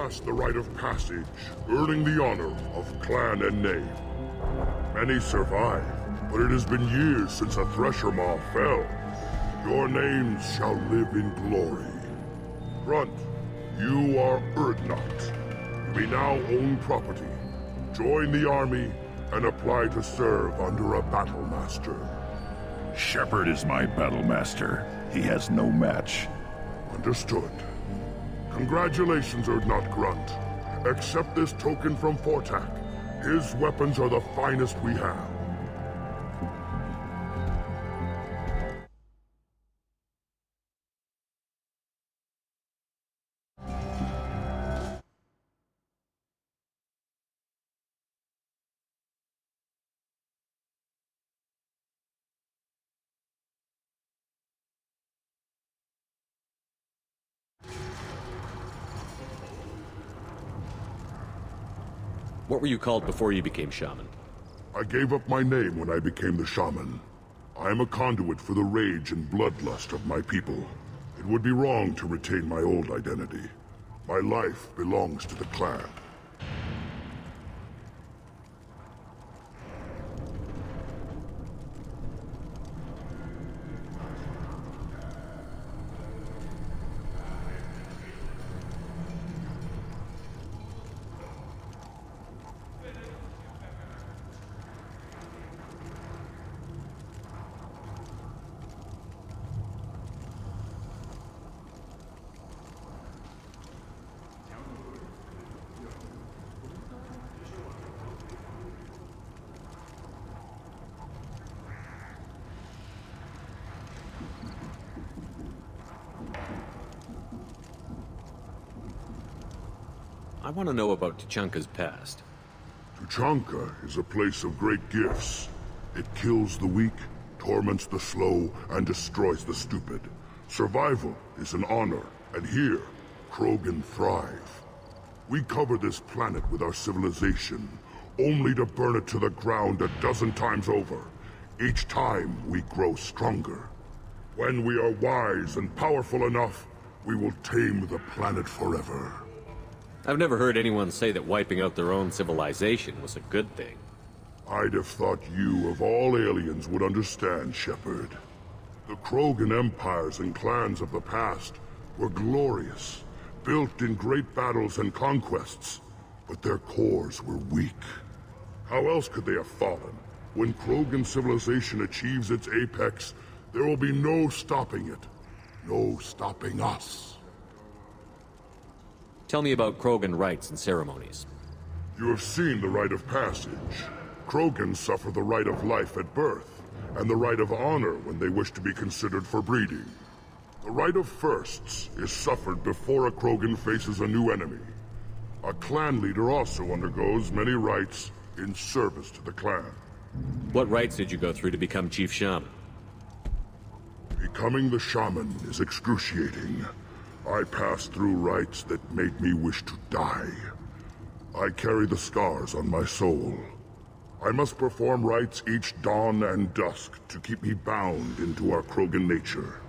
passed the rite of passage, earning the honor of clan and name. Many survive, but it has been years since a Thresher Maw fell. Your names shall live in glory. Grunt, you are Urdnot. We now own property. Join the army and apply to serve under a battle master. Shepard is my battle master. He has no match. Understood. Congratulations, Urdnot Grunt. Accept this token from Fortak. His weapons are the finest we have. What were you called before you became shaman? I gave up my name when I became the shaman. I am a conduit for the rage and bloodlust of my people. It would be wrong to retain my old identity. My life belongs to the clan. I want to know about Tuchanka's past. Tuchanka is a place of great gifts. It kills the weak, torments the slow, and destroys the stupid. Survival is an honor, and here, Krogan thrive. We cover this planet with our civilization, only to burn it to the ground a dozen times over. Each time, we grow stronger. When we are wise and powerful enough, we will tame the planet forever. I've never heard anyone say that wiping out their own civilization was a good thing. I'd have thought you, of all aliens, would understand, Shepard. The Krogan empires and clans of the past were glorious, built in great battles and conquests, but their cores were weak. How else could they have fallen? When Krogan civilization achieves its apex, there will be no stopping it. No stopping us. Tell me about Krogan rites and ceremonies. You have seen the rite of passage. Krogans suffer the rite of life at birth, and the rite of honor when they wish to be considered for breeding. The rite of firsts is suffered before a Krogan faces a new enemy. A clan leader also undergoes many rites in service to the clan. What rites did you go through to become Chief Shaman? Becoming the shaman is excruciating. I passed through rites that made me wish to die. I carry the scars on my soul. I must perform rites each dawn and dusk to keep me bound into our Krogan nature.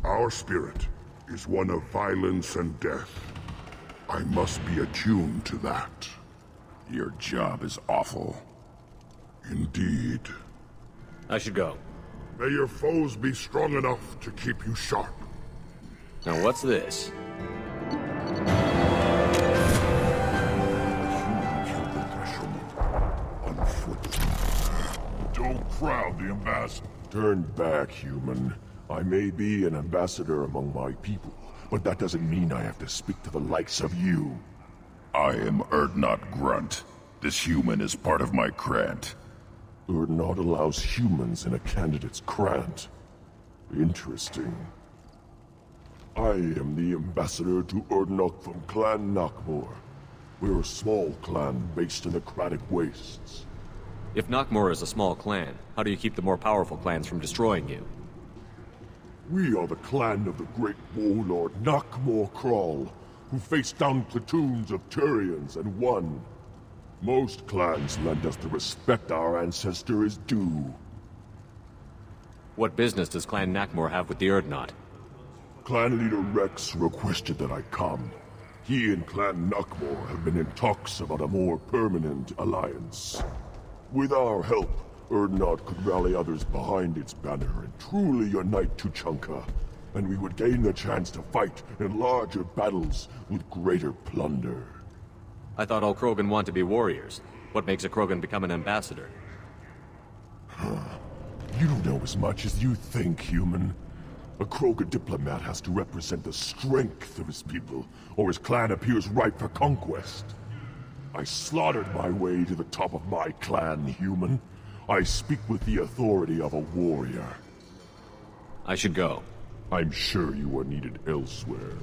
Our spirit is one of violence and death. I must be attuned to that. Your job is awful. Indeed. I should go. May your foes be strong enough to keep you sharp. Now what's this? Don't crowd the ambassador. Turn back, human. I may be an ambassador among my people, but that doesn't mean I have to speak to the likes of you. I am Urdnot Grunt. This human is part of my Krant. Urdnot allows humans in a candidate's Krant. Interesting. I am the ambassador to Urdnot from Clan Nakmor. We're a small clan based in the Kratic Wastes. If Nakmor is a small clan, how do you keep the more powerful clans from destroying you? We are the clan of the great warlord Nakmor Krall, who faced down platoons of Turians and won. Most clans lend us the respect our ancestor is due. What business does Clan Nakmor have with the Urdnot? Clan leader Rex requested that I come. He and Clan Knockmore have been in talks about a more permanent alliance. With our help, Urdnot could rally others behind its banner and truly unite Tuchanka, and we would gain the chance to fight in larger battles with greater plunder. I thought all Krogan want to be warriors. What makes a Krogan become an ambassador? You know as much as you think, human. A Krogan diplomat has to represent the strength of his people, or his clan appears ripe for conquest. I slaughtered my way to the top of my clan, human. I speak with the authority of a warrior. I should go. I'm sure you are needed elsewhere.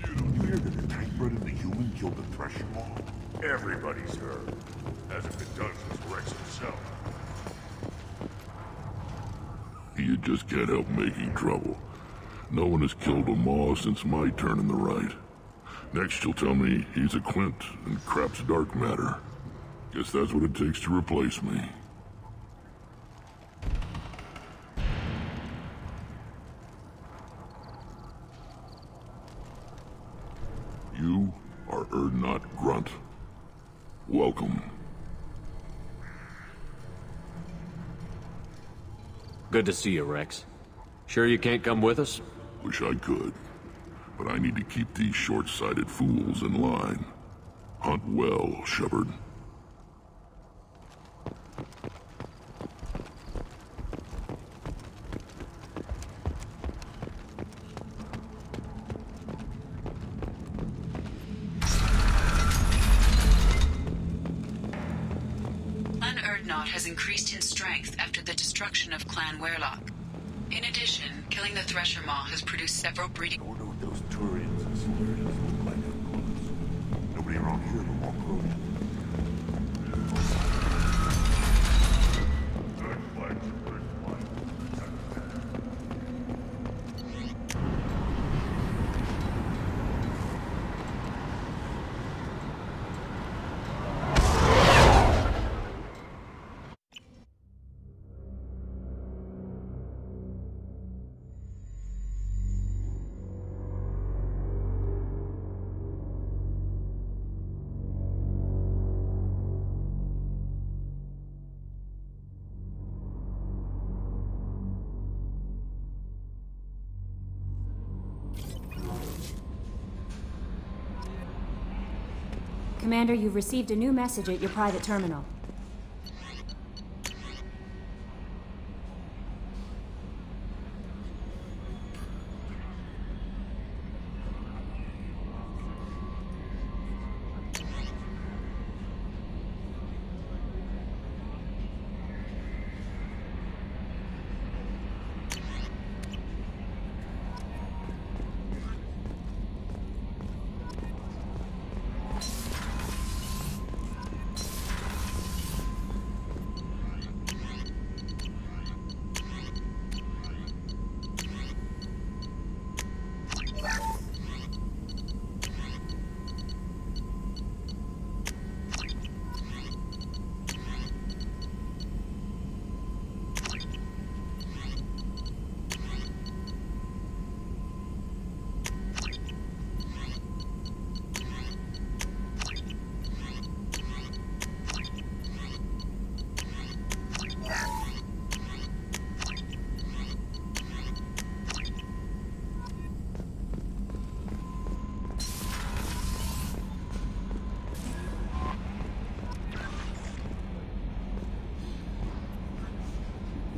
You don't hear that the Nightblood and the human killed the Thresher Maw? Everybody's heard. Hasn't been done since Rex himself. You just can't help making trouble. No one has killed a Maw since my turn in the right. Next you'll tell me he's a Quint and crap's dark matter. Guess that's what it takes to replace me. You are Urdnot Grunt. Welcome. Good to see you, Rex. Sure you can't come with us? Wish I could, but I need to keep these short-sighted fools in line. Hunt well, Shepard. Clan Urdnot has increased in strength after the destruction of Clan Werlock. In addition, killing the Thresher Maw has produced several breeding... I wonder what those Turians and Solarians look like up close. Nobody around here but more Krogan. Good fight, good fight. Commander, you've received a new message at your private terminal.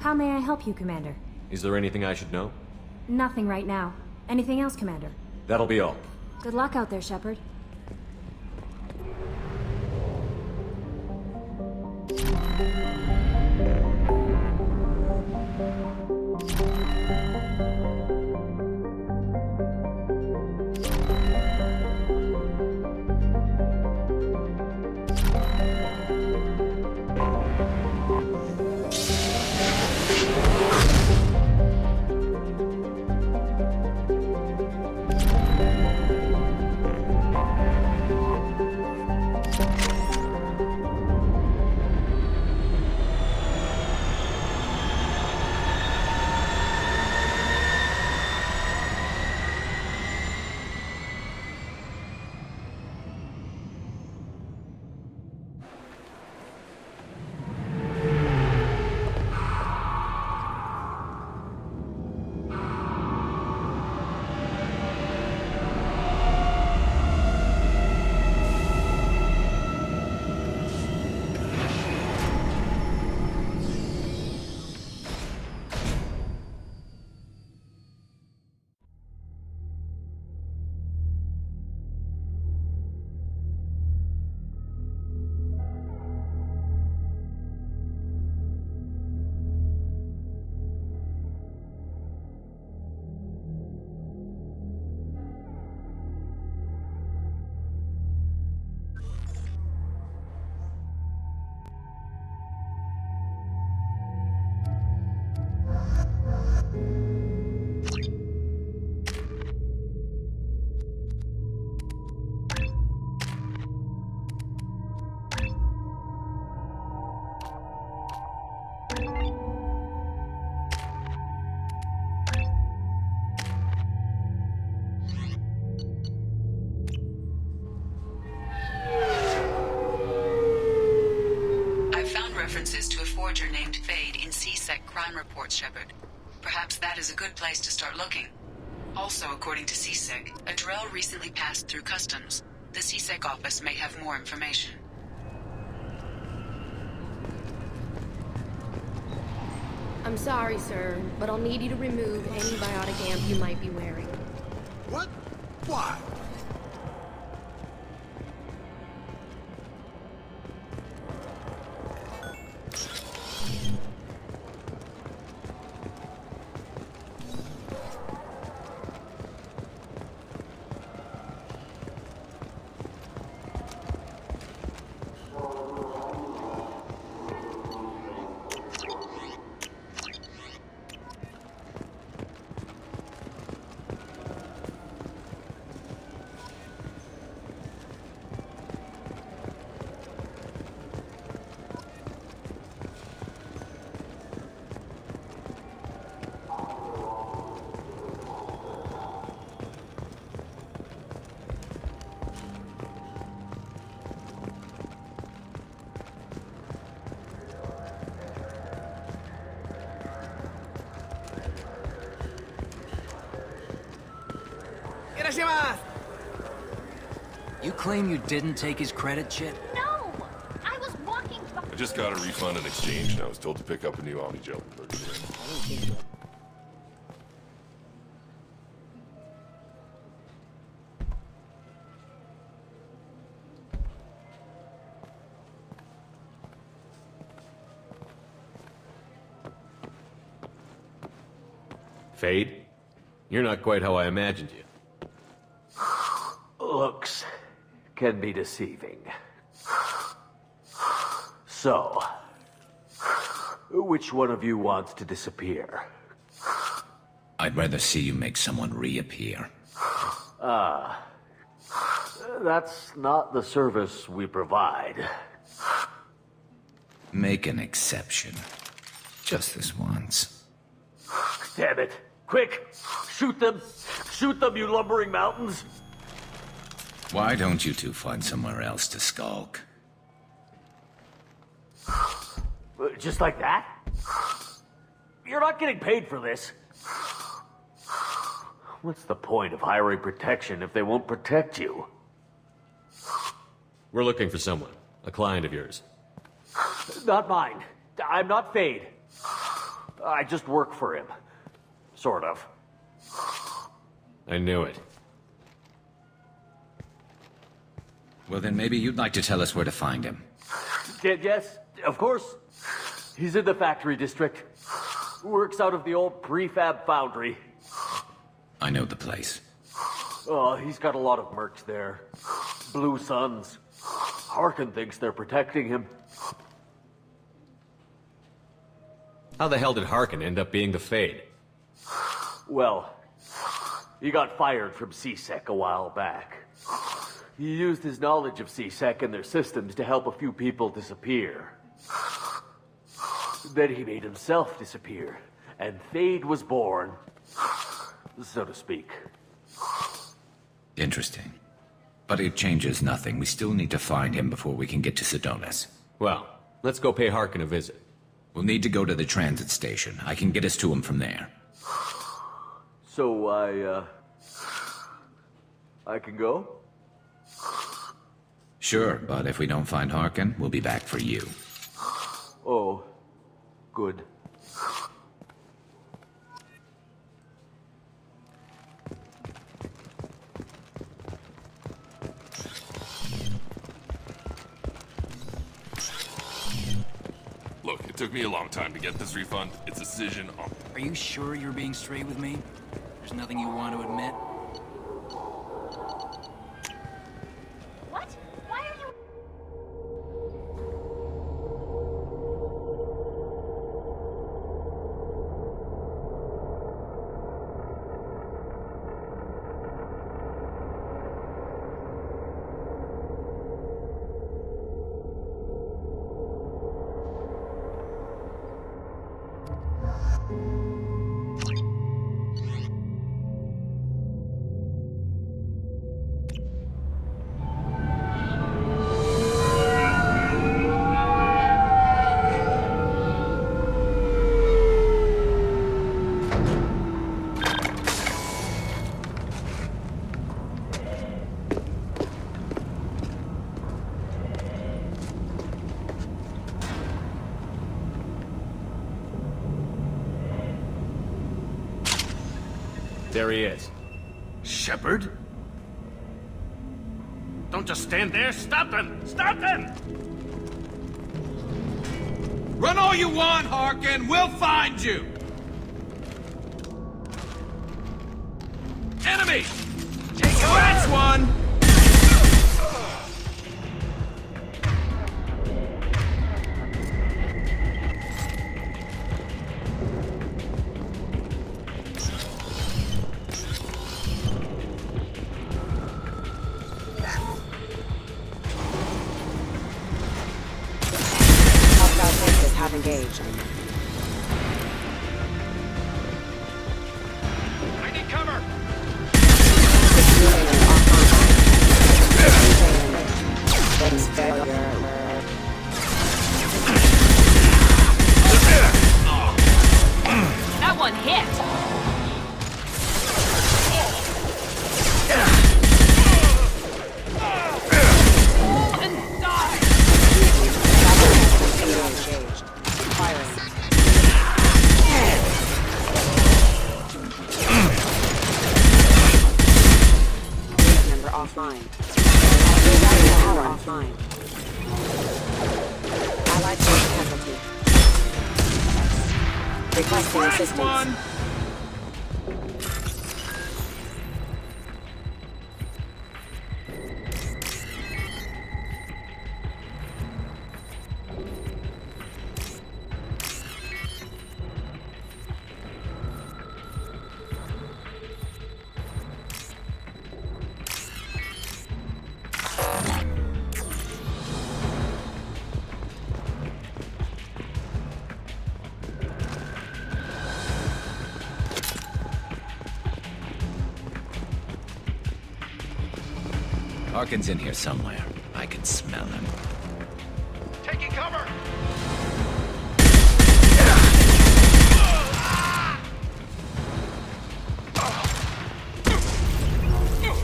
How may I help you, Commander? Is there anything I should know? Nothing right now. Anything else, Commander? That'll be all. Good luck out there, Shepard. references to a forger named Fade in C-Sec crime reports, Shepard. Perhaps that is a good place to start looking. Also, according to C-Sec, a Drell recently passed through customs. The C-Sec office may have more information. I'm sorry, sir, but I'll need you to remove any biotic amp you might be wearing. What? Why? You claim you didn't take his credit chip? No! I was walking by. I just got a refund in exchange, and I was told to pick up a new Omni gel. Fade? You're not quite how I imagined you. Looks can be deceiving. So, which one of you wants to disappear? I'd rather see you make someone reappear. That's not the service we provide. Make an exception. Just this once. Damn it. Quick! Shoot them! Shoot them, you lumbering mountains! Why don't you two find somewhere else to skulk? Just like that? You're not getting paid for this. What's the point of hiring protection if they won't protect you? We're looking for someone. A client of yours. Not mine. I'm not Fade. I just work for him. Sort of. I knew it. Well, then maybe you'd like to tell us where to find him. Yes, of course. He's in the factory district. Works out of the old prefab foundry. I know the place. Oh, he's got a lot of mercs there. Blue Suns. Harkin thinks they're protecting him. How the hell did Harkin end up being the Fade? Well, he got fired from C-Sec a while back. He used his knowledge of C-Sec and their systems to help a few people disappear. Then he made himself disappear, and Fade was born, so to speak. Interesting. But it changes nothing. We still need to find him before we can get to Sedonis. Well, let's go pay Harkin a visit. We'll need to go to the transit station. I can get us to him from there. So I can go? Sure, but if we don't find Harkin, we'll be back for you. Oh, good. Look, it took me a long time to get this refund. It's a decision on... Are you sure you're being straight with me? There's nothing you want to admit? What? Why are you... There he is. Shepard? Don't just stand there. Stop them! Stop them! Run all you want, Harkin. We'll find you. Enemy! Take cover! That's one! Have engaged. I need cover! That one hit! Offline. Power offline. Allied force casualty. Requesting assistance. Harkin's in here somewhere. I can smell him. Taking cover!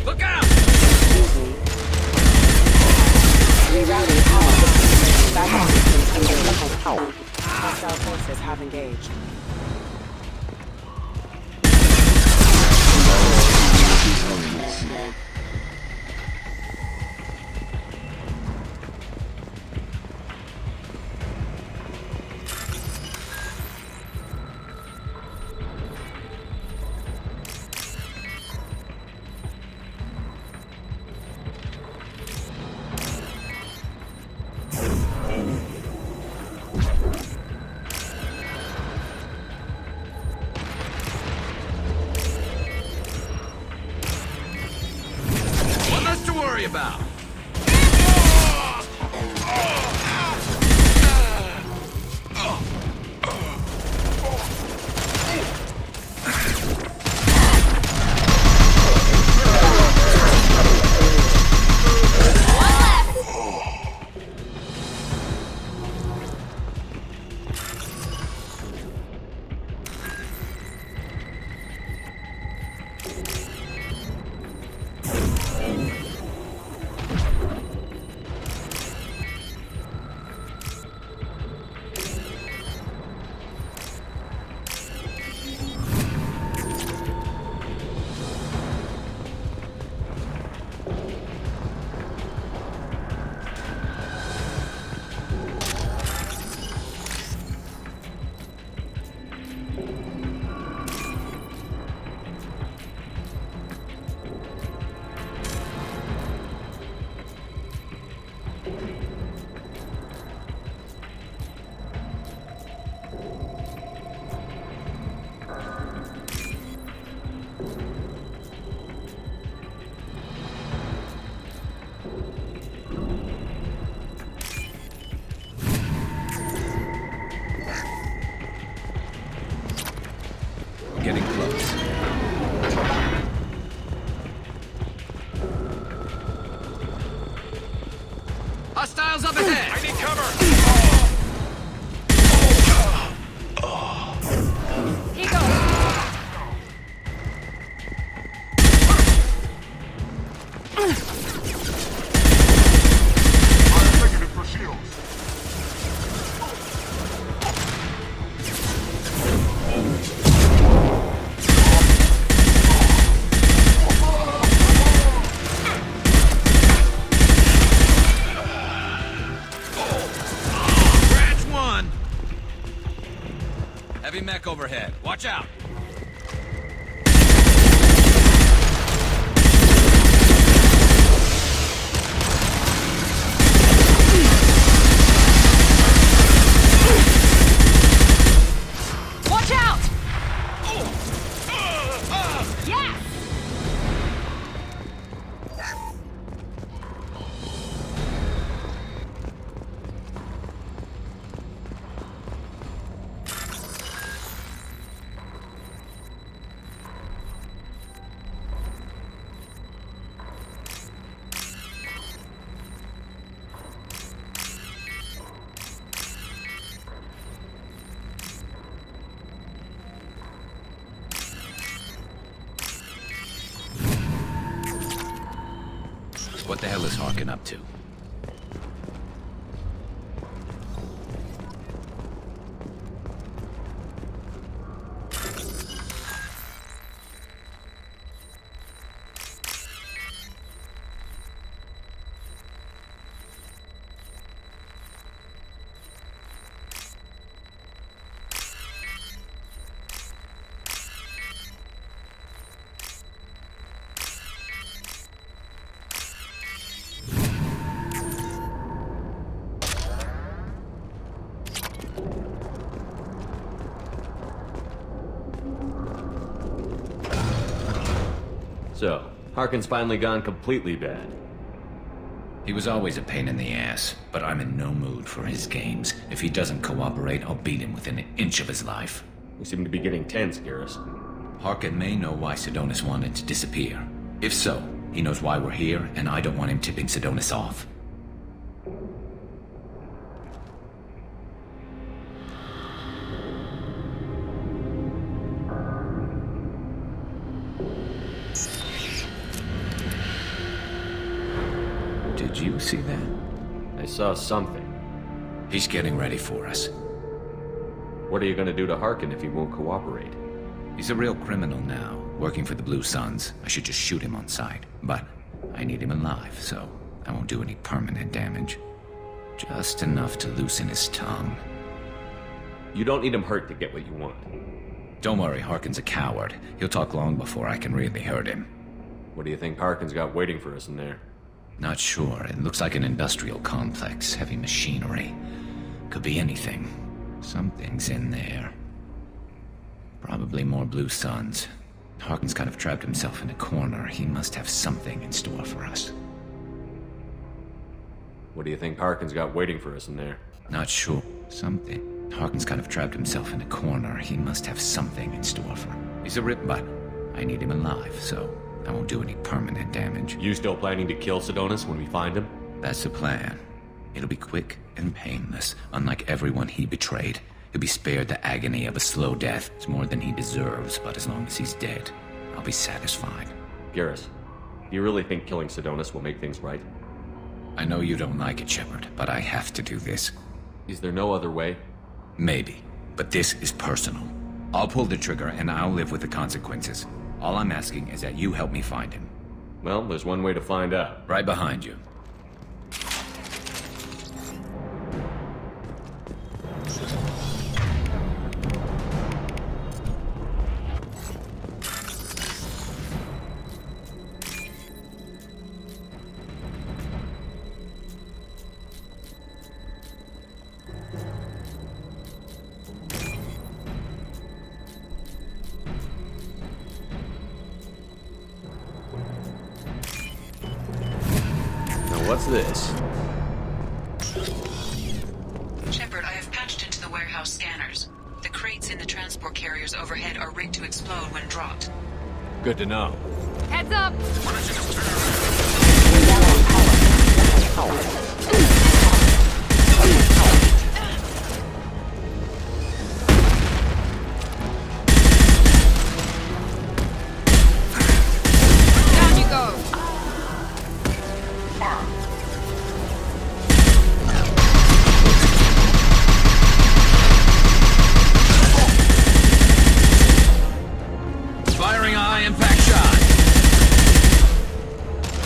Look out! Rerouting power. Backup systems under local power. Hostile forces have engaged. About. Getting close. Hostiles up ahead! I need cover! He goes! For shields. C-Sec overhead. Watch out! Watch out! Yeah! What the hell is Harkin up to? So, Harkin's finally gone completely bad. He was always a pain in the ass, but I'm in no mood for his games. If he doesn't cooperate, I'll beat him within an inch of his life. We seem to be getting tense, Garrus. Harkin may know why Sidonis wanted to disappear. If so, he knows why we're here, and I don't want him tipping Sidonis off. Did you see that? I saw something. He's getting ready for us. What are you gonna do to Harkin if he won't cooperate? He's a real criminal now, working for the Blue Suns. I should just shoot him on sight. But I need him alive, so I won't do any permanent damage. Just enough to loosen his tongue. You don't need him hurt to get what you want. Don't worry, Harkin's a coward. He'll talk long before I can really hurt him. What do you think Harkin's got waiting for us in there? Not sure. It looks like an industrial complex. Heavy machinery. Could be anything. Something's in there. Probably more Blue Suns. Harkin's kind of trapped himself in a corner. He must have something in store for us. What do you think Harkin's got waiting for us in there? Not sure. Something. Harkin's kind of trapped himself in a corner. He must have something in store for him. He's a rip, but I need him alive, so I won't do any permanent damage. You still planning to kill Sidonis when we find him? That's the plan. It'll be quick and painless, unlike everyone he betrayed. He'll be spared the agony of a slow death. It's more than he deserves, but as long as he's dead, I'll be satisfied. Garrus, do you really think killing Sidonis will make things right? I know you don't like it, Shepard, but I have to do this. Is there no other way? Maybe, but this is personal. I'll pull the trigger and I'll live with the consequences. All I'm asking is that you help me find him. Well, there's one way to find out. Right behind you. What's this? Shepard, I have patched into the warehouse scanners. The crates in the transport carriers overhead are rigged to explode when dropped. Good to know. Heads up! Down you go! Firing a high-impact shot!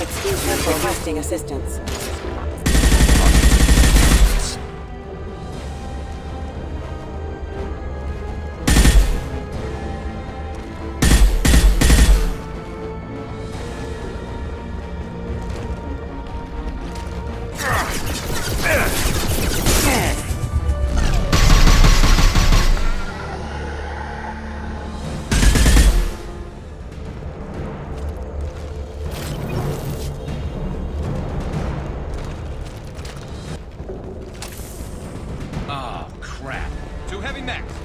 Excuse me for requesting assistance.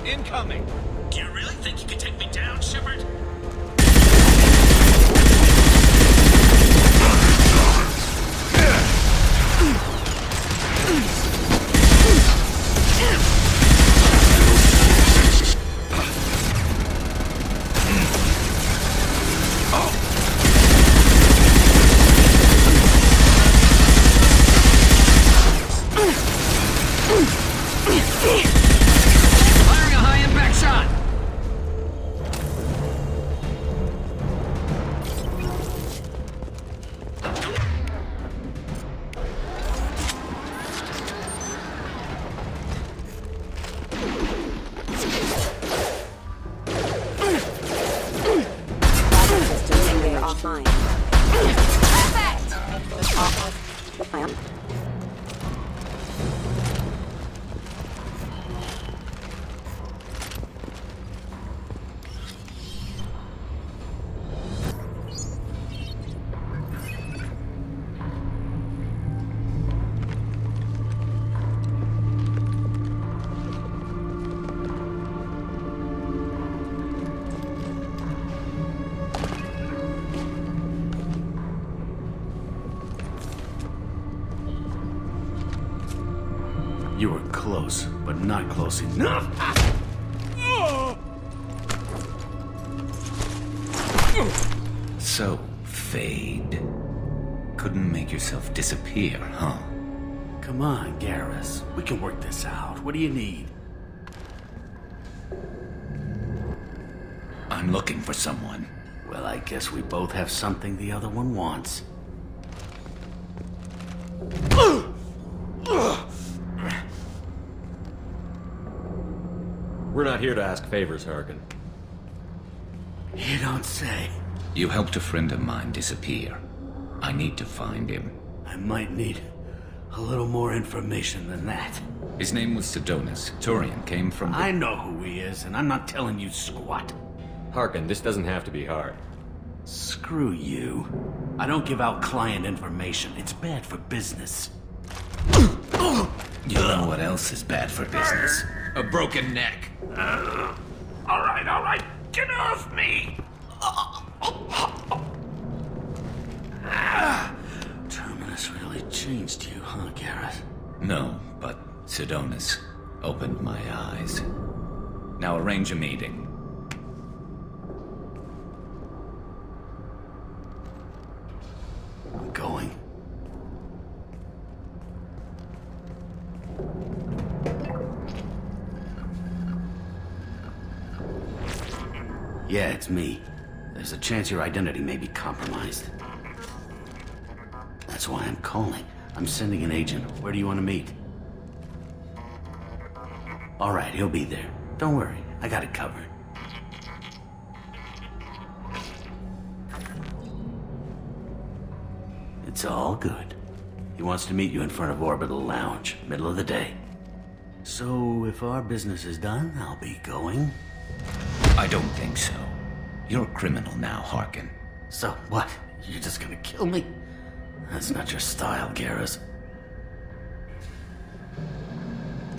Incoming! Do you really think you can take me down, Shepard? Firing a high-impact shot! Battery system generator offline. You were close, but not close enough. So, Fade. Couldn't make yourself disappear, huh? Come on, Garrus. We can work this out. What do you need? I'm looking for someone. Well, I guess we both have something the other one wants. We're not here to ask favors, Harkin. You don't say. You helped a friend of mine disappear. I need to find him. I might need a little more information than that. His name was Sidonis. Turian came from I know who he is, and I'm not telling you squat. Harkin, this doesn't have to be hard. Screw you. I don't give out client information. It's bad for business. You know what else is bad for business? A broken neck. All right. Get off me! Terminus really changed you, huh, Garrett? No, but Sidonis opened my eyes. Now arrange a meeting. I'm going. Yeah, it's me. There's a chance your identity may be compromised. That's why I'm calling. I'm sending an agent. Where do you want to meet? All right, he'll be there. Don't worry, I got it covered. It's all good. He wants to meet you in front of Orbital Lounge, middle of the day. So, if our business is done, I'll be going. I don't think so. You're a criminal now, Harkin. So what? You're just gonna kill me? That's not your style, Garrus.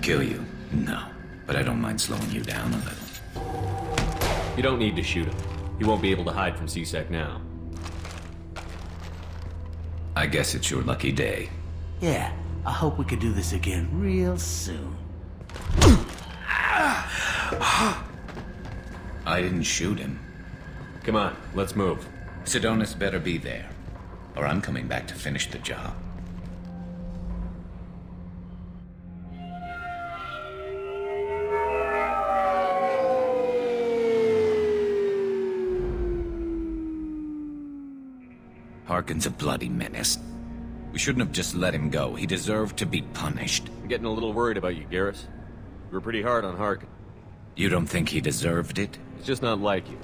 Kill you? No. But I don't mind slowing you down a little. You don't need to shoot him. He won't be able to hide from C-Sec now. I guess it's your lucky day. Yeah, I hope we could do this again real soon. I didn't shoot him. Come on, let's move. Sidonis better be there, or I'm coming back to finish the job. Harkin's a bloody menace. We shouldn't have just let him go. He deserved to be punished. I'm getting a little worried about you, Garrus. You were pretty hard on Harkin. You don't think he deserved it? It's just not like you.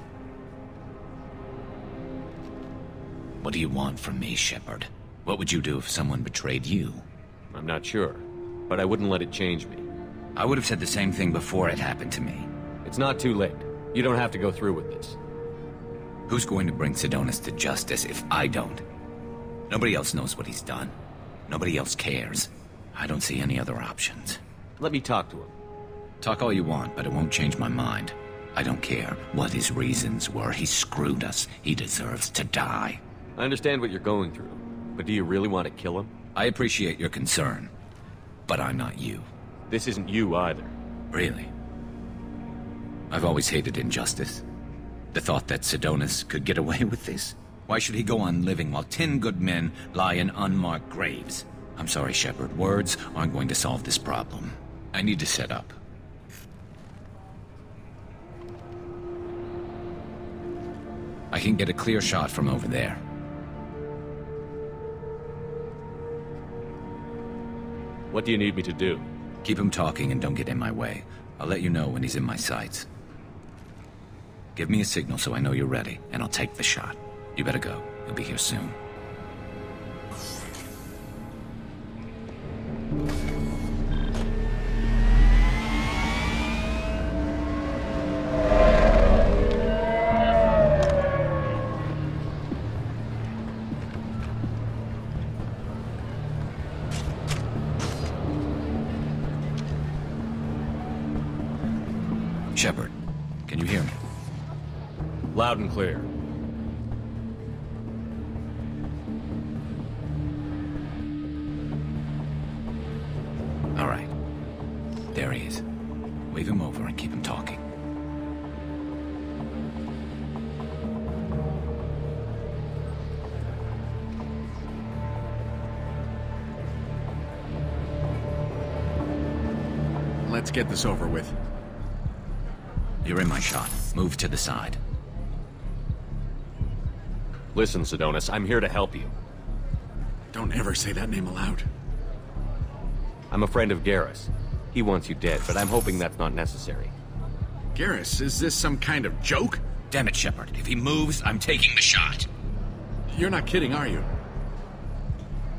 What do you want from me, Shepard? What would you do if someone betrayed you? I'm not sure, but I wouldn't let it change me. I would have said the same thing before it happened to me. It's not too late. You don't have to go through with this. Who's going to bring Sidonis to justice if I don't? Nobody else knows what he's done. Nobody else cares. I don't see any other options. Let me talk to him. Talk all you want, but it won't change my mind. I don't care what his reasons were. He screwed us. He deserves to die. I understand what you're going through, but do you really want to kill him? I appreciate your concern, but I'm not you. This isn't you either. Really? I've always hated injustice. The thought that Sidonis could get away with this? Why should he go on living while 10 good men lie in unmarked graves? I'm sorry, Shepard. Words aren't going to solve this problem. I need to set up. I can get a clear shot from over there. What do you need me to do? Keep him talking and don't get in my way. I'll let you know when he's in my sights. Give me a signal so I know you're ready, and I'll take the shot. You better go. He'll be here soon. Shepard, can you hear me? Loud and clear. All right. There he is. Wave him over and keep him talking. Let's get this over with. You're in my shot. Move to the side. Listen, Sidonis, I'm here to help you. Don't ever say that name aloud. I'm a friend of Garrus. He wants you dead, but I'm hoping that's not necessary. Garrus, is this some kind of joke? Damn it, Shepard. If he moves, I'm taking the shot. You're not kidding, are you?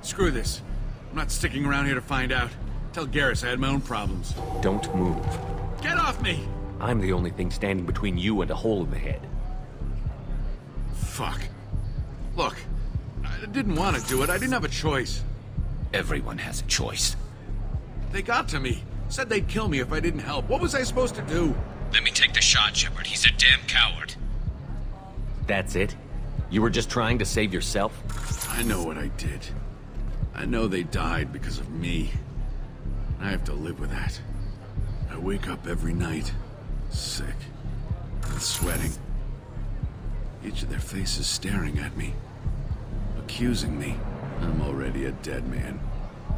Screw this. I'm not sticking around here to find out. Tell Garrus I had my own problems. Don't move. Get off me! I'm the only thing standing between you and a hole in the head. Fuck. Look, I didn't want to do it. I didn't have a choice. Everyone has a choice. They got to me. Said they'd kill me if I didn't help. What was I supposed to do? Let me take the shot, Shepard. He's a damn coward. That's it? You were just trying to save yourself? I know what I did. I know they died because of me. I have to live with that. I wake up every night, sick, and sweating. Each of their faces staring at me, accusing me. I'm already a dead man.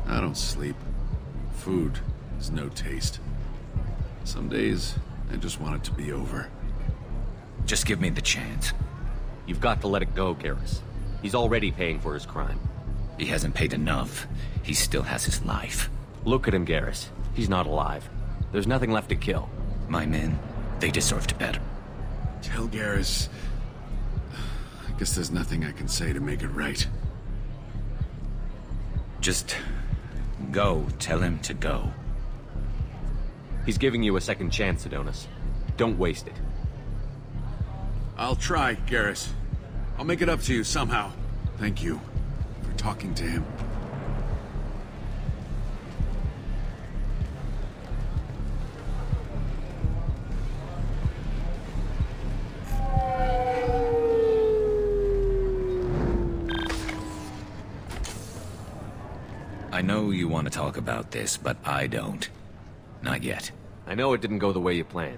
I don't sleep. Food has no taste. Some days, I just want it to be over. Just give me the chance. You've got to let it go, Garrus. He's already paying for his crime. He hasn't paid enough. He still has his life. Look at him, Garrus. He's not alive. There's nothing left to kill. My men, they deserved better. Tell Garrus... I guess there's nothing I can say to make it right. Just... go. Tell him to go. He's giving you a second chance, Sidonis. Don't waste it. I'll try, Garrus. I'll make it up to you somehow. Thank you for talking to him. I know you want to talk about this, but I don't. Not yet. I know it didn't go the way you planned,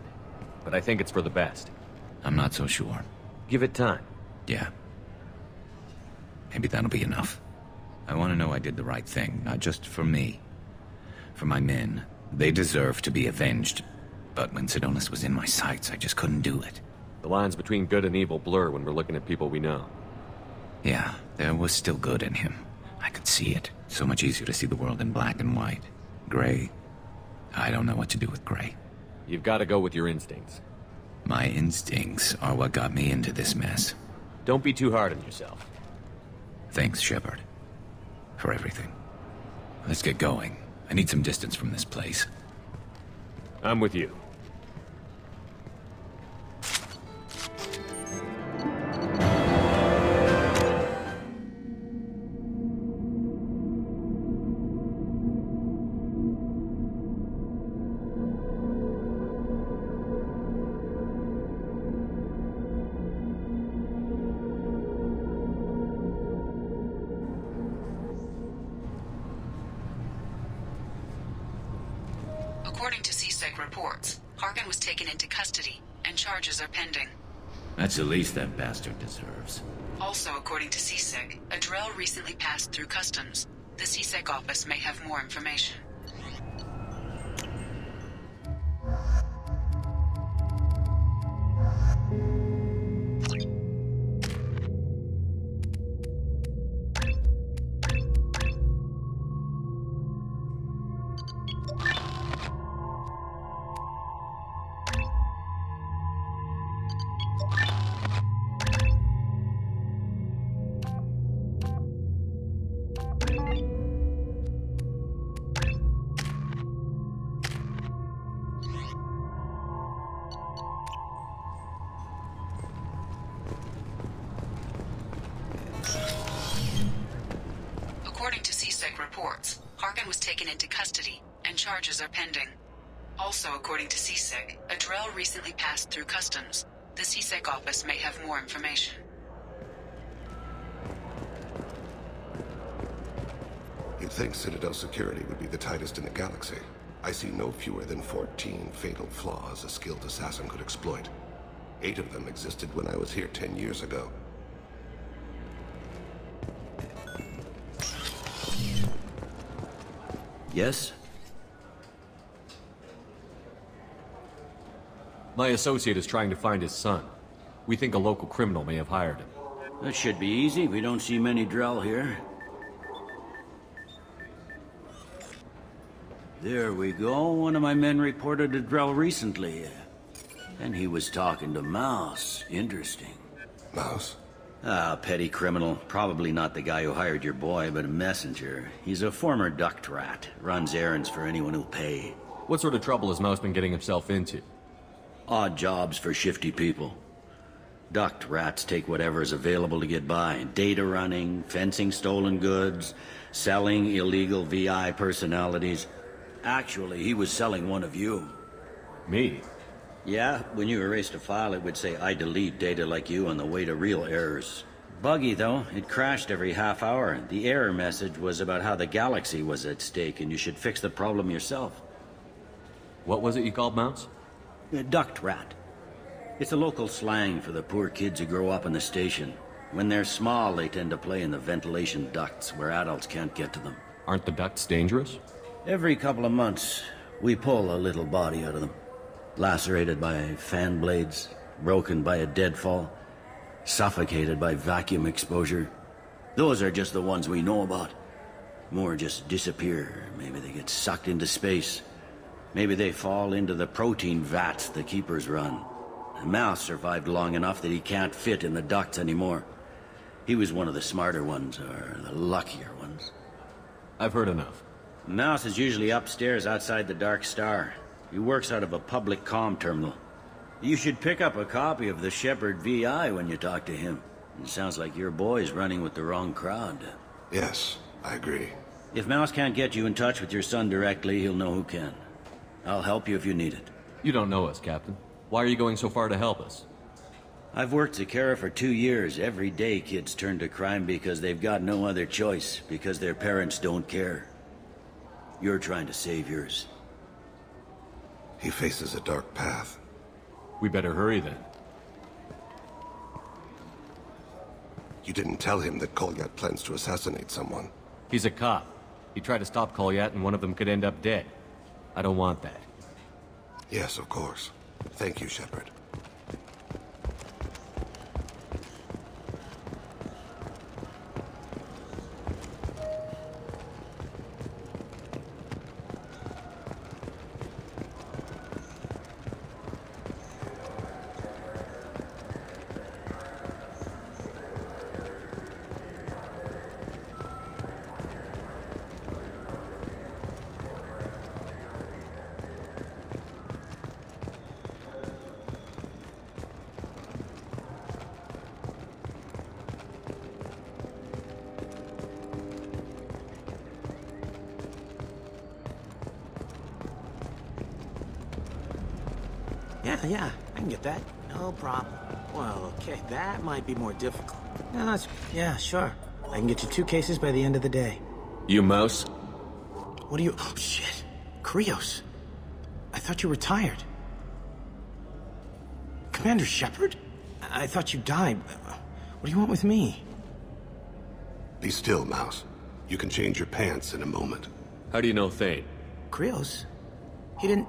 but I think it's for the best. I'm not so sure. Give it time. Yeah. Maybe that'll be enough. I want to know I did the right thing, not just for me. For my men. They deserve to be avenged. But when Sidonis was in my sights, I just couldn't do it. The lines between good and evil blur when we're looking at people we know. Yeah, there was still good in him. I could see it. So much easier to see the world in black and white. Gray? I don't know what to do with gray. You've got to go with your instincts. My instincts are what got me into this mess. Don't be too hard on yourself. Thanks, Shepard. For everything. Let's get going. I need some distance from this place. I'm with you. According to CSEC reports, Harkin was taken into custody, and charges are pending. That's the least that bastard deserves. Also, according to CSEC, a drill recently passed through customs. The CSEC office may have more information. According to CSEC reports, Harkin was taken into custody, and charges are pending. Also, according to CSEC, a drill recently passed through customs. The CSEC office may have more information. You'd think Citadel security would be the tightest in the galaxy. I see no fewer than 14 fatal flaws a skilled assassin could exploit. 8 of them existed when I was here 10 years ago. Yes? My associate is trying to find his son. We think a local criminal may have hired him. That should be easy. We don't see many Drell here. There we go. One of my men reported a Drell recently. And he was talking to Mouse. Interesting. Mouse? Ah, petty criminal. Probably not the guy who hired your boy, but a messenger. He's a former duct rat. Runs errands for anyone who'll pay. What sort of trouble has Mouse been getting himself into? Odd jobs for shifty people. Duct rats take whatever is available to get by. Data running, fencing stolen goods, selling illegal VI personalities. Actually, he was selling one of you. Me? Yeah, when you erased a file, it would say, I delete data like you on the way to real errors. Buggy, though. It crashed every half hour. The error message was about how the galaxy was at stake, and you should fix the problem yourself. What was it you called Mouse? A duct rat. It's a local slang for the poor kids who grow up in the station. When they're small, they tend to play in the ventilation ducts where adults can't get to them. Aren't the ducts dangerous? Every couple of months, we pull a little body out of them. Lacerated by fan blades, broken by a deadfall, suffocated by vacuum exposure. Those are just the ones we know about. More just disappear. Maybe they get sucked into space. Maybe they fall into the protein vats the keepers run. Mouse survived long enough that he can't fit in the ducts anymore. He was one of the smarter ones, or the luckier ones. I've heard enough. Mouse is usually upstairs outside the Dark Star. He works out of a public comm terminal. You should pick up a copy of the Shepard VI when you talk to him. It sounds like your boy's running with the wrong crowd. Yes, I agree. If Mouse can't get you in touch with your son directly, he'll know who can. I'll help you if you need it. You don't know us, Captain. Why are you going so far to help us? I've worked Zakera for 2 years. Every day kids turn to crime because they've got no other choice, because their parents don't care. You're trying to save yours. He faces a dark path. We better hurry then. You didn't tell him that Kolyat plans to assassinate someone. He's a cop. He tried to stop Kolyat and one of them could end up dead. I don't want that. Yes, of course. Thank you, Shepard. Yeah, I can get that. No problem. Well, okay, that might be more difficult. No, yeah, sure. I can get you 2 cases by the end of the day. You Mouse? What are you... Oh, shit. Krios. I thought you were retired. Commander Shepard? I thought you died. What do you want with me? Be still, Mouse. You can change your pants in a moment. How do you know Thane? Krios? He didn't...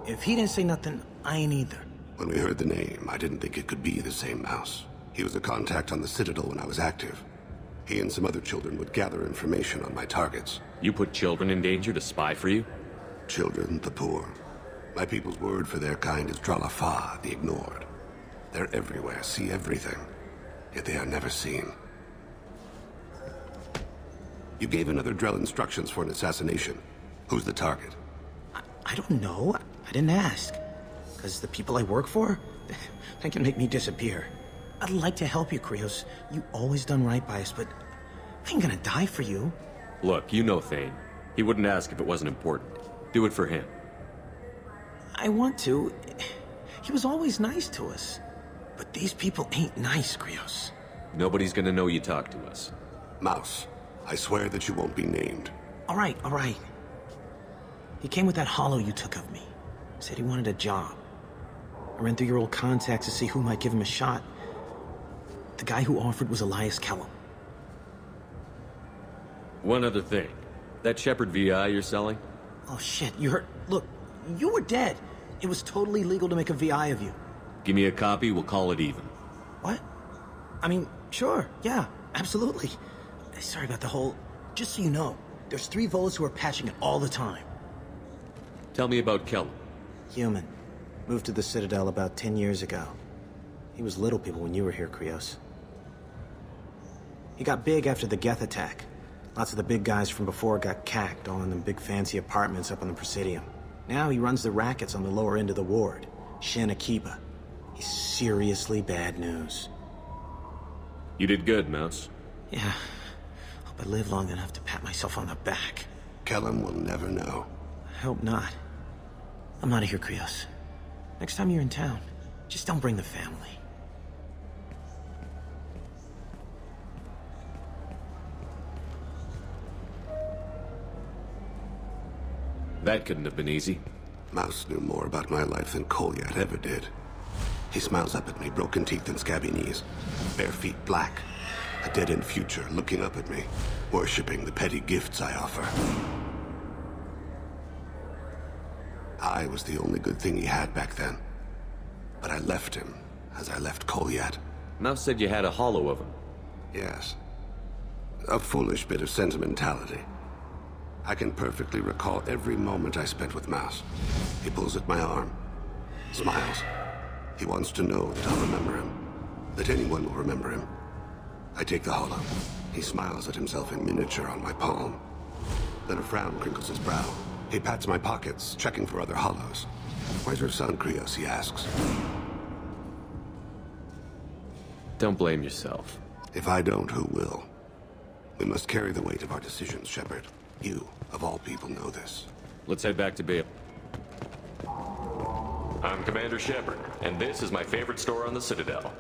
If he didn't say nothing, I ain't either. When we heard the name, I didn't think it could be the same Mouse. He was a contact on the Citadel when I was active. He and some other children would gather information on my targets. You put children in danger to spy for you? Children, the poor. My people's word for their kind is Dralafa, the ignored. They're everywhere, see everything, yet they are never seen. You gave another Drell instructions for an assassination. Who's the target? I don't know. I didn't ask. Because the people I work for, they can make me disappear. I'd like to help you, Krios. You always done right by us, but I ain't gonna die for you. Look, you know Thane. He wouldn't ask if it wasn't important. Do it for him. I want to. He was always nice to us. But these people ain't nice, Krios. Nobody's gonna know you talked to us. Mouse, I swear that you won't be named. All right. He came with that hollow you took of me. Said he wanted a job. I ran through your old contacts to see who might give him a shot. The guy who offered was Elias Kellum. One other thing. That Shepard VI you're selling? Oh shit, you heard... Look, you were dead. It was totally legal to make a VI of you. Give me a copy, we'll call it even. What? I mean, sure, yeah, absolutely. Sorry about the whole... Just so you know, there's 3 Volus who are patching it all the time. Tell me about Kellum. Human. Moved to the Citadel about 10 years ago. He was little people when you were here, Krios. He got big after the Geth attack. Lots of the big guys from before got cacked all in them big fancy apartments up on the Presidium. Now he runs the rackets on the lower end of the ward, Shin Akiba. He's seriously bad news. You did good, Mouse. Yeah. Hope I live long enough to pat myself on the back. Kellum will never know. I hope not. I'm out of here, Krios. Next time you're in town, just don't bring the family. That couldn't have been easy. Mouse knew more about my life than Kolyat ever did. He smiles up at me, broken teeth and scabby knees. Bare feet black. A dead-end future looking up at me, worshipping the petty gifts I offer. I was the only good thing he had back then. But I left him, as I left Kolyat. Mouse said you had a hollow of him. Yes. A foolish bit of sentimentality. I can perfectly recall every moment I spent with Mouse. He pulls at my arm, smiles. He wants to know that I'll remember him, that anyone will remember him. I take the hollow. He smiles at himself in miniature on my palm. Then a frown crinkles his brow. He pats my pockets, checking for other hollows. Where's your son, Krios, he asks. Don't blame yourself. If I don't, who will? We must carry the weight of our decisions, Shepard. You, of all people, know this. Let's head back to Bale. I'm Commander Shepard, and this is my favorite store on the Citadel.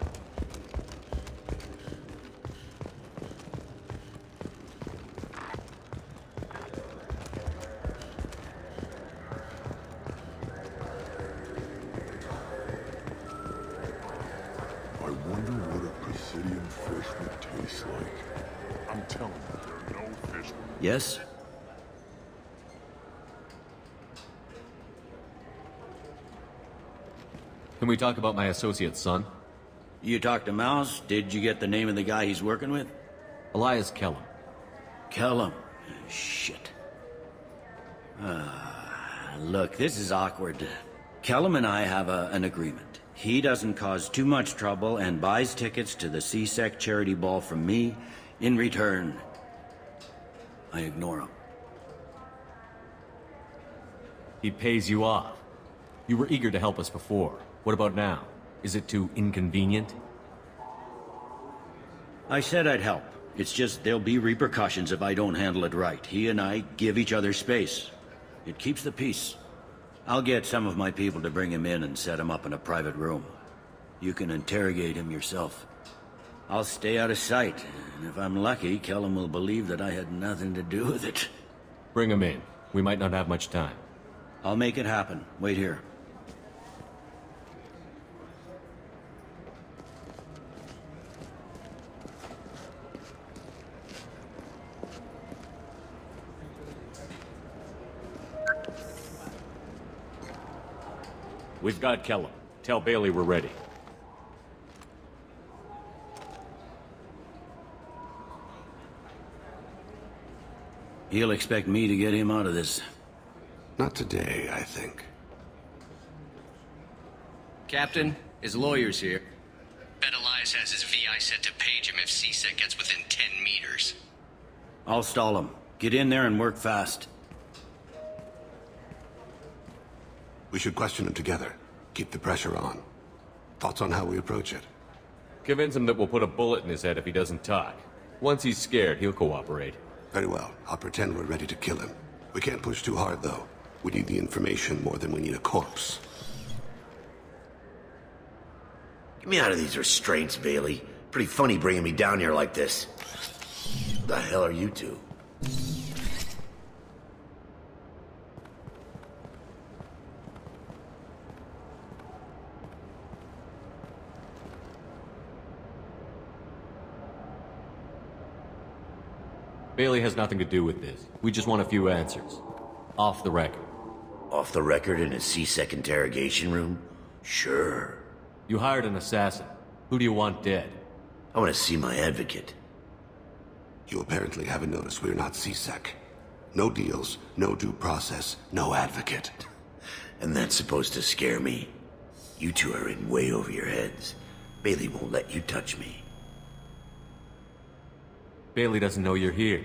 I wonder what a Presidium fish would taste like. I'm telling you, there are no fish. Yes? Can we talk about my associate's son? You talked to Mouse? Did you get the name of the guy he's working with? Elias Kellum. Kellum? Shit. Look, this is awkward. Kellum and I have an agreement. He doesn't cause too much trouble and buys tickets to the C-Sec charity ball from me. In return, I ignore him. He pays you off. You were eager to help us before. What about now? Is it too inconvenient? I said I'd help. It's just there'll be repercussions if I don't handle it right. He and I give each other space. It keeps the peace. I'll get some of my people to bring him in and set him up in a private room. You can interrogate him yourself. I'll stay out of sight, and if I'm lucky, Kellum will believe that I had nothing to do with it. Bring him in. We might not have much time. I'll make it happen. Wait here. We've got Kellum. Tell Bailey we're ready. He'll expect me to get him out of this. Not today, I think. Captain, his lawyer's here. Bet Elias has his VI set to page him if CSEC gets within 10 meters. I'll stall him. Get in there and work fast. We should question him together. Keep the pressure on. Thoughts on how we approach it? Convince him that we'll put a bullet in his head if he doesn't talk. Once he's scared, he'll cooperate. Very well. I'll pretend we're ready to kill him. We can't push too hard, though. We need the information more than we need a corpse. Get me out of these restraints, Bailey. Pretty funny bringing me down here like this. Who the hell are you two? Bailey has nothing to do with this. We just want a few answers. Off the record. Off the record in a CSEC interrogation room? Sure. You hired an assassin. Who do you want dead? I want to see my advocate. You apparently haven't noticed we're not CSEC. No deals, no due process, no advocate. And that's supposed to scare me? You two are in way over your heads. Bailey won't let you touch me. Bailey doesn't know you're here,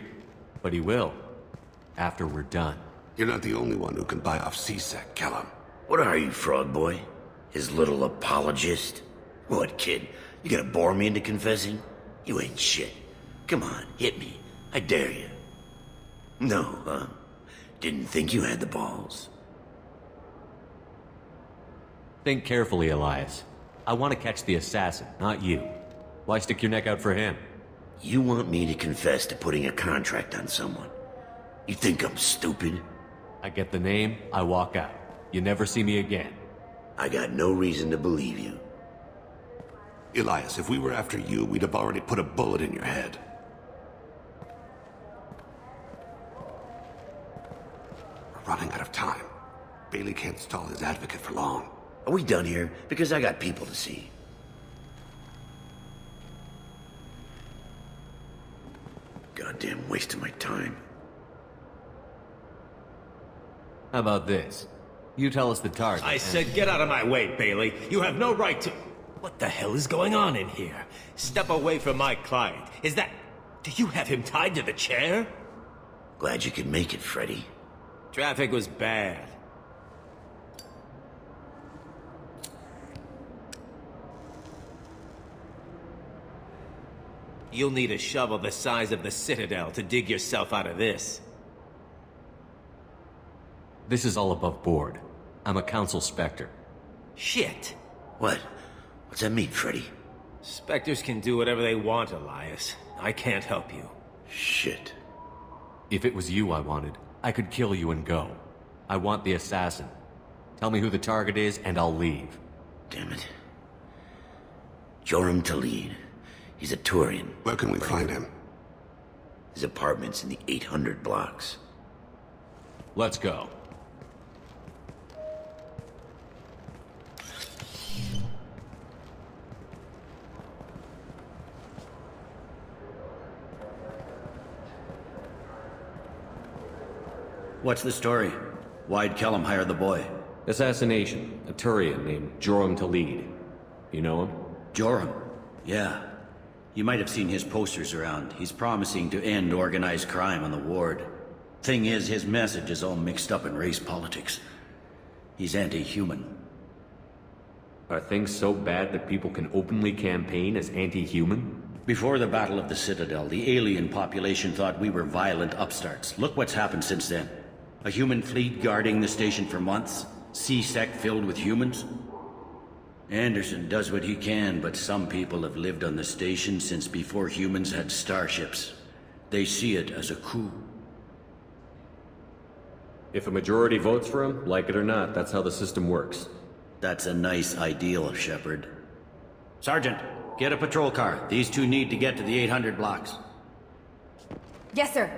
but he will, after we're done. You're not the only one who can buy off CSEC, Kellum. What are you, Frog Boy? His little apologist? What, kid? You gonna bore me into confessing? You ain't shit. Come on, hit me. I dare you. No, huh? Didn't think you had the balls. Think carefully, Elias. I want to catch the assassin, not you. Why stick your neck out for him? You want me to confess to putting a contract on someone? You think I'm stupid? I get the name, I walk out. You never see me again. I got no reason to believe you. Elias, if we were after you, we'd have already put a bullet in your head. We're running out of time. Bailey can't stall his advocate for long. Are we done here? Because I got people to see. Goddamn waste of my time. How about this? You tell us the target. I said get out of my way, Bailey. You have no right to... What the hell is going on in here? Step away from my client. Is that... Do you have him tied to the chair? Glad you could make it, Freddy. Traffic was bad. You'll need a shovel the size of the Citadel to dig yourself out of this. This is all above board. I'm a council specter. Shit. What? What's that mean, Freddy? Spectres can do whatever they want, Elias. I can't help you. Shit. If it was you I wanted, I could kill you and go. I want the assassin. Tell me who the target is, and I'll leave. Damn it. Joram Talid. He's a Turian. Where can we find him? His apartment's in the 800 blocks. Let's go. What's the story? Why'd Kellum hire the boy? Assassination. A Turian named Joram Talid. You know him? Joram? Yeah. You might have seen his posters around. He's promising to end organized crime on the ward. Thing is, his message is all mixed up in race politics. He's anti-human. Are things so bad that people can openly campaign as anti-human? Before the Battle of the Citadel, the alien population thought we were violent upstarts. Look what's happened since then. A human fleet guarding the station for months. CSEC filled with humans. Anderson does what he can, but some people have lived on the station since before humans had starships. They see it as a coup. If a majority votes for him, like it or not, that's how the system works. That's a nice ideal, Shepard. Sergeant, get a patrol car. These two need to get to the 800 blocks. Yes, sir.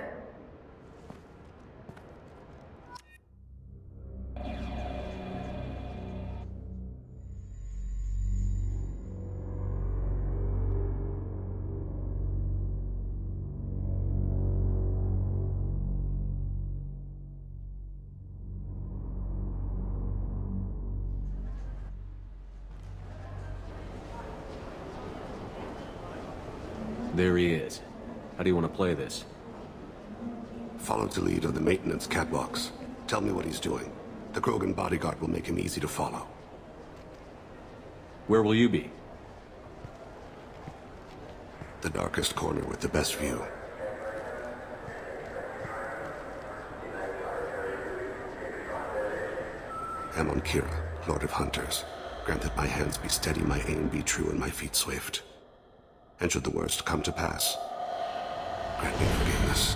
There he is. How do you want to play this? Follow the lead on the maintenance catwalks. Tell me what he's doing. The Krogan bodyguard will make him easy to follow. Where will you be? The darkest corner with the best view. Amon Kira, Lord of Hunters. Grant that my hands be steady, my aim be true, and my feet swift. And should the worst come to pass, grant me forgiveness.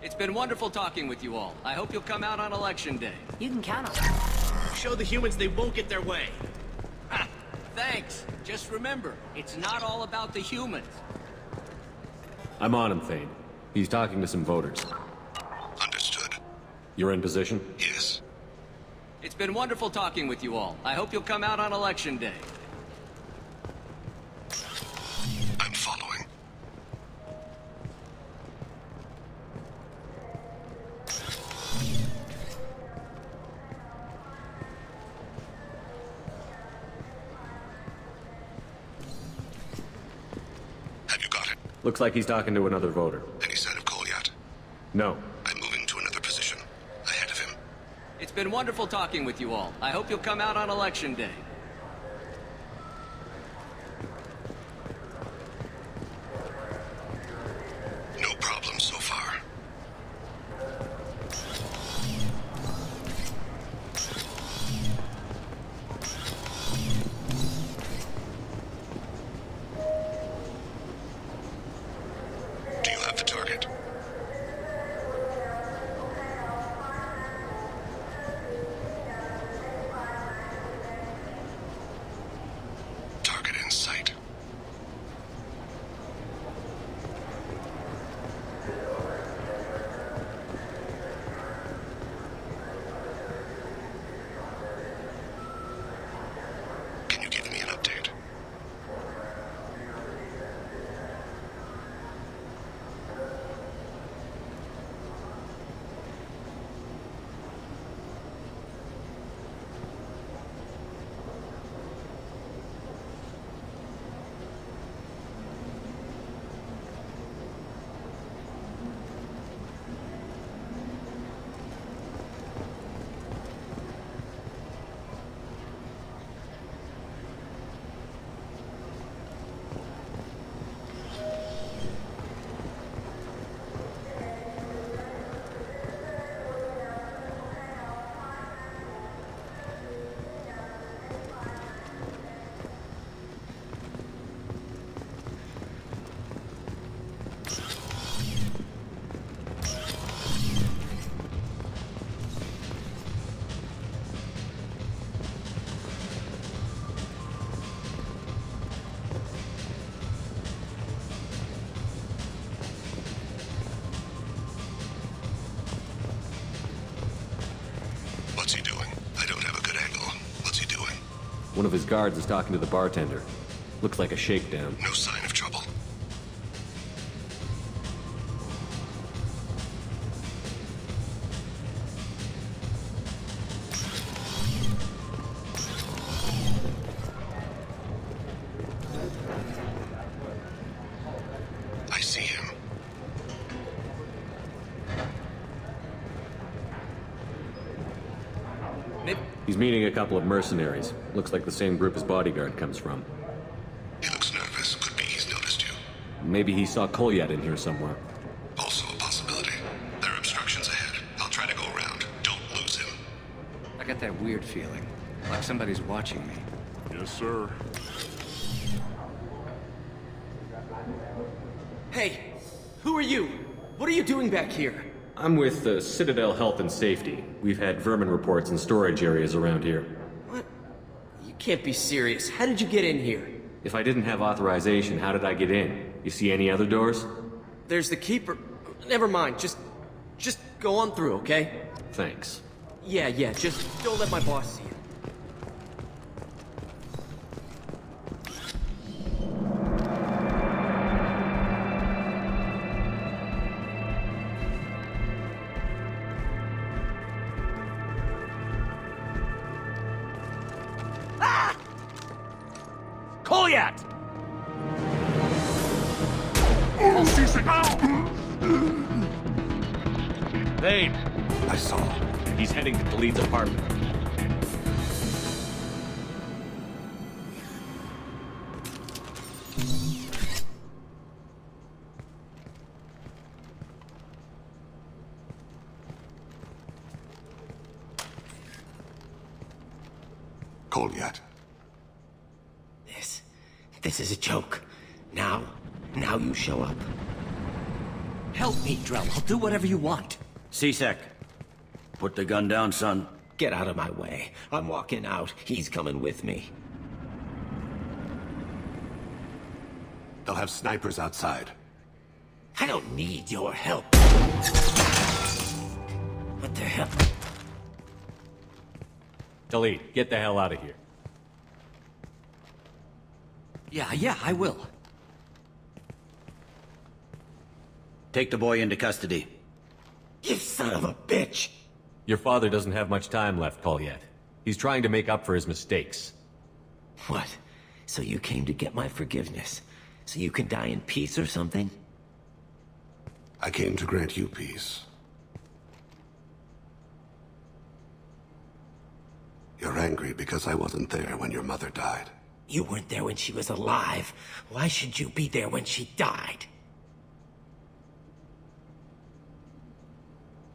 It's been wonderful talking with you all. I hope you'll come out on election day. You can count on it. Show the humans they won't get their way. Ha! Thanks. Just remember, it's not all about the humans. I'm on him, Thane. He's talking to some voters. Understood. You're in position? Yes. It's been wonderful talking with you all. I hope you'll come out on election day. I'm following. Have you got it? Looks like he's talking to another voter. Any sign of Cole yet? No. I'm moving to another position. Ahead of him. It's been wonderful talking with you all. I hope you'll come out on election day. No problem so far. Do you have the target? Target in sight. Can you give me an update? What's he doing? I don't have a good angle. What's he doing? One of his guards is talking to the bartender. Looks like a shakedown. No sign of trouble. I see him. He's meeting a couple of mercenaries. Looks like the same group his bodyguard comes from. He looks nervous. Could be he's noticed you. Maybe he saw Kolyat in here somewhere. Also a possibility. There are obstructions ahead. I'll try to go around. Don't lose him. I got that weird feeling, like somebody's watching me. Yes, sir. Hey, who are you? What are you doing back here? I'm with the Citadel Health and Safety. We've had vermin reports in storage areas around here. What? You can't be serious. How did you get in here? If I didn't have authorization, how did I get in? You see any other doors? There's the Keeper. Never mind, just go on through, okay? Thanks. Yeah, just don't let my boss see you. Kolyat! Vane! I saw. He's heading to Khalid's apartment. Kolyat. This is a joke. Now you show up. Help me, Drell. I'll do whatever you want. C-Sec, put the gun down, son. Get out of my way. I'm walking out. He's coming with me. They'll have snipers outside. I don't need your help. What the hell? Khalid, get the hell out of here. Yeah, I will. Take the boy into custody. You son of a bitch! Your father doesn't have much time left, Kolyat. He's trying to make up for his mistakes. What? So you came to get my forgiveness? So you can die in peace or something? I came to grant you peace. You're angry because I wasn't there when your mother died. You weren't there when she was alive. Why should you be there when she died?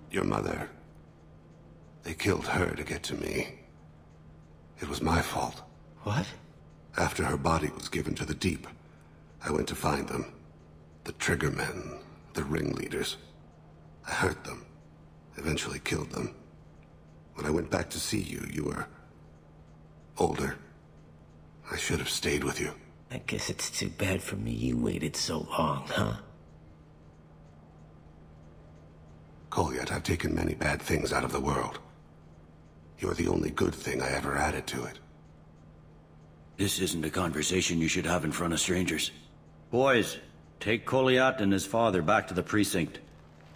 Your mother... They killed her to get to me. It was my fault. What? After her body was given to the Deep, I went to find them. The Triggermen, the ringleaders. I hurt them. Eventually killed them. When I went back to see you, you were... older. I should have stayed with you. I guess it's too bad for me you waited so long, huh? Kolyat, I've taken many bad things out of the world. You're the only good thing I ever added to it. This isn't a conversation you should have in front of strangers. Boys, take Kolyat and his father back to the precinct.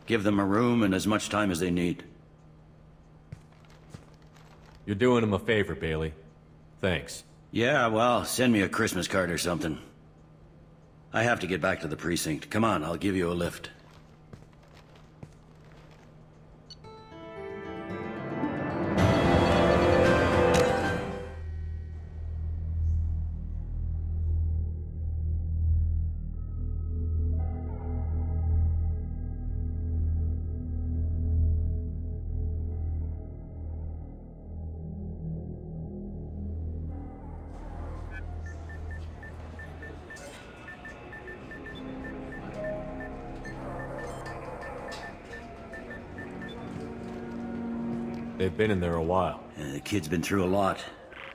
Give them a room and as much time as they need. You're doing him a favor, Bailey. Thanks. Yeah, well, send me a Christmas card or something. I have to get back to the precinct. Come on, I'll give you a lift. They've been in there a while. The kid's been through a lot.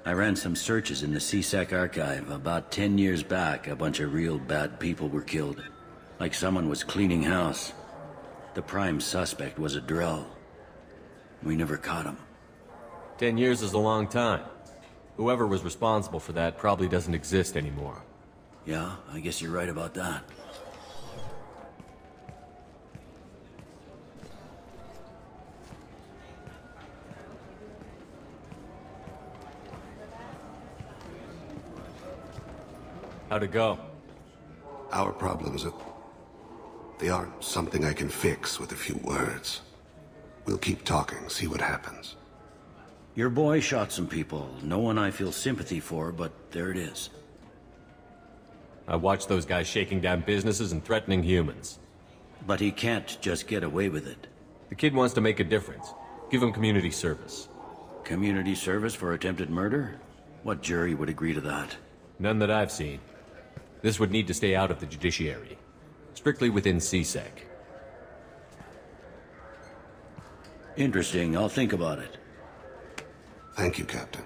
I ran some searches in the C-Sec archive. About 10 years back, a bunch of real bad people were killed. Like someone was cleaning house. The prime suspect was a Drell. We never caught him. 10 years is a long time. Whoever was responsible for that probably doesn't exist anymore. Yeah, I guess you're right about that. How'd it go? Our problems they aren't something I can fix with a few words. We'll keep talking, see what happens. Your boy shot some people. No one I feel sympathy for, but there it is. I watched those guys shaking down businesses and threatening humans. But he can't just get away with it. The kid wants to make a difference. Give him community service. Community service for attempted murder? What jury would agree to that? None that I've seen. This would need to stay out of the judiciary. Strictly within CSEC. Interesting. I'll think about it. Thank you, Captain.